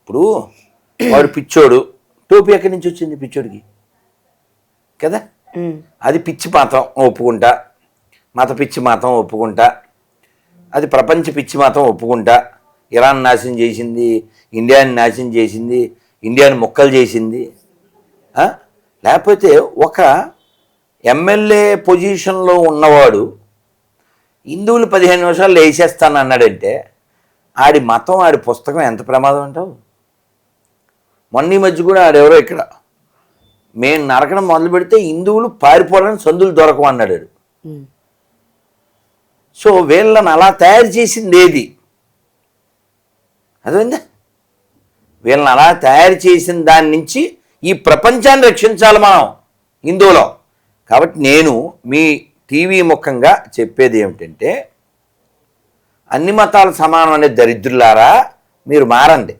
ఇప్పుడు వాడు పిచ్చోడు, టోపీ ఎక్కడి నుంచి వచ్చింది పిచ్చోడికి కదా? అది పిచ్చి మతం ఒప్పుకుంటా, మత పిచ్చి మతం ఒప్పుకుంటా, అది ప్రపంచ పిచ్చి మతం ఒప్పుకుంటా. ఇరాన్ నాశనం చేసింది, ఇండియాని నాశనం చేసింది, ఇండియాని ముక్కలు చేసింది. లేకపోతే ఒక ఎమ్మెల్యే పొజిషన్లో ఉన్నవాడు హిందువులు 15 నిమిషాలు వేసేస్తాను అన్నాడంటే ఆడి మతం, ఆడి పుస్తకం ఎంత ప్రమాదం అంటావు? మొన్న ఈ మధ్య కూడా ఆడెవరో ఇక్కడ మేము నరకడం మొదలు పెడితే హిందువులు పారిపోవడానికి సందులు దొరకవు అన్నాడు. సో వీళ్ళని అలా తయారు చేసింది ఏది? అదేందా? వీళ్ళని అలా తయారు చేసిన దాని నుంచి ఈ ప్రపంచాన్ని రక్షించాలి మనం హిందువులో. కాబట్టి నేను మీ టీవీ ముఖంగా చెప్పేది ఏమిటంటే, అన్ని మతాలు సమానం అనే దరిద్రులారా, మీరు మారండి.